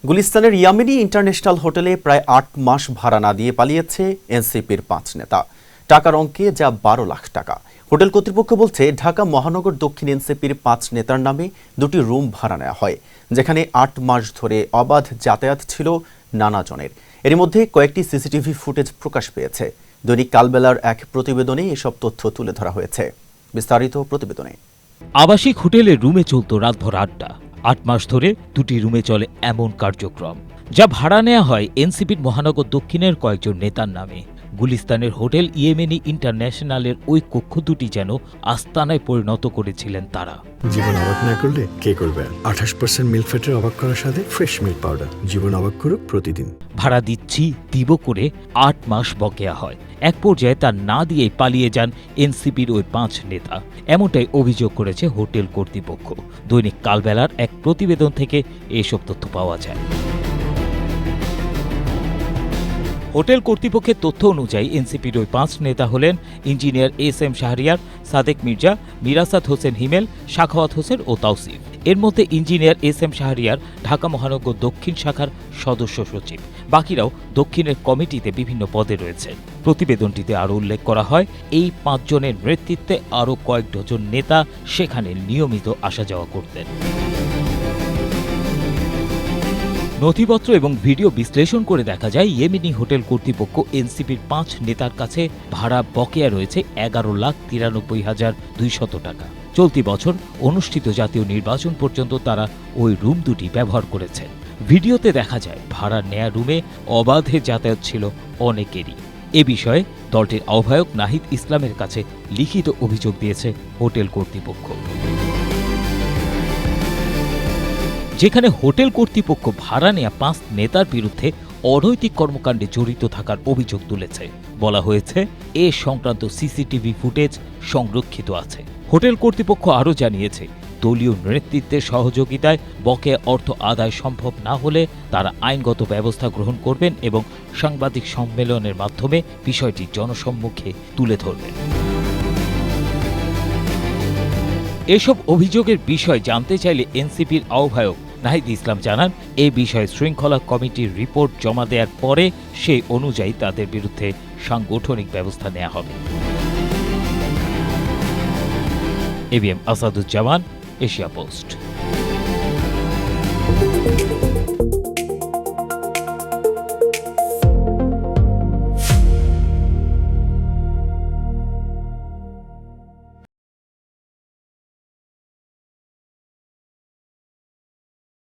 গুলিস্তানের Yamini international হোটেলে প্রায় ৮ মাস ভাড়া না দিয়ে পালিয়েছে এনসিপির ৫ নেতা। টাকার অঙ্কে যা ১২ লাখ টাকা। হোটেল কর্তৃপক্ষ বলছে, ঢাকা মহানগর দক্ষিণ এনসিপির ৫ নেতার নামে ২টি রুম ভাড়া নেওয়া হয়, যেখানে ৮ মাস ধরে অবাধ যাতায়াত ছিল নানা জনের। এর মধ্যে কয়েকটি সিসিটিভি ফুটেজ প্রকাশ পেয়েছে। দৈনিক কালবেলার এক প্রতিবেদনে এসব তথ্য তুলে ধরা হয়েছে। বিস্তারিত প্রতিবেদনে। আবাসিক হোটেলের রুমে চলত রাতভর আড্ডা। ৮ মাস ধরে ২টি রুমে চলে এমন কার্যক্রম, যা ভাড়া নেওয়া হয় এনসিপির মহানগর দক্ষিণের কয়েকজন নেতার নামে। গুলিস্তানের হোটেল ইয়েমেনি ইন্টারন্যাশনালের ওই কক্ষ দুটি যেন আস্তানায় পরিণত করেছিলেন তারা। জীবন অবাক না করলে কে করবে? 28% মিল্ক ফ্যাটের অবাক করার সাথে ফ্রেশ মিল্ক পাউডার। জীবন অবাক করুক প্রতিদিন। ভাড়া দিচ্ছি দিব করে ৮ মাস বকেয়া হয়। এক পর্যায়ে তা না দিয়েই পালিয়ে যান এনসিপির ওই ৫ নেতা। এমনটাই অভিযোগ করেছে হোটেল কর্তৃপক্ষ। দৈনিক কালবেলার এক প্রতিবেদন থেকে এসব তথ্য পাওয়া যায়। হোটেল কর্তৃপক্ষের তথ্য অনুযায়ী এনসিপির ওই ৫ নেতা হলেন ইঞ্জিনিয়ার এস.এম. শাহরিয়ার, সাদেক মির্জা, মিরাসাত হোসেন হিমেল, সাখাওয়াত হোসেন ও তাওসিফ। এর মধ্যে ইঞ্জিনিয়ার এস.এম. শাহরিয়ার ঢাকা মহানগর দক্ষিণ শাখার সদস্য সচিব। বাকিরাও দক্ষিণের কমিটিতে বিভিন্ন পদে রয়েছে। প্রতিবেদনটিতে আরও উল্লেখ করা হয়, এই ৫ জনের নেতৃত্বে আরও কয়েক ডজন নেতা সেখানে নিয়মিত আসা যাওয়া করতেন। নথিপত্র এবং ভিডিও বিশ্লেষণ করে দেখা যায়, ইয়েমেনি হোটেল কর্তৃপক্ষ এনসিপির ৫ নেতার কাছে ভাড়া বকেয়া রয়েছে ১১,৯৩,২০০ টাকা। চলতি বছর অনুষ্ঠিত জাতীয় নির্বাচন পর্যন্ত তারা ওই রুম দুটি ব্যবহার করেছেন। ভিডিওতে দেখা যায়, ভাড়া নেয়া রুমে অবাধে যাতায়াত ছিল অনেকেরই। এ বিষয়ে দলটির আহ্বায়ক নাহিদ ইসলামের কাছে লিখিত অভিযোগ দিয়েছে হোটেল কর্তৃপক্ষ। যেখানে হোটেল কর্তৃপক্ষ ভাড়া নেয়া ৫ নেতার বিরুদ্ধে অনৈতিক কর্মকাণ্ডে জড়িত থাকার অভিযোগ তুলেছে। বলা হয়েছে, এ সংক্রান্ত সিসিটিভি ফুটেজ সংরক্ষিত আছে। হোটেল কর্তৃপক্ষ আরও জানিয়েছে, দলীয় নেতৃত্বের সহযোগিতায় বকেয়া অর্থ আদায় সম্ভব না হলে তারা আইনগত ব্যবস্থা গ্রহণ করবেন এবং সাংবাদিক সম্মেলনের মাধ্যমে বিষয়টি জনসম্মুখে তুলে ধরবেন। এসব অভিযোগের বিষয় জানতে চাইলে এনসিপির আহ্বায়ক নাহিদ ইসলাম জানান, এ বিষয়ে শৃঙ্খলা কমিটির রিপোর্ট জমা দেওয়ার পরে সেই অনুযায়ী তাদের বিরুদ্ধে সাংগঠনিক ব্যবস্থা নেওয়া হবে। ABM Asaduzzaman, Asia post.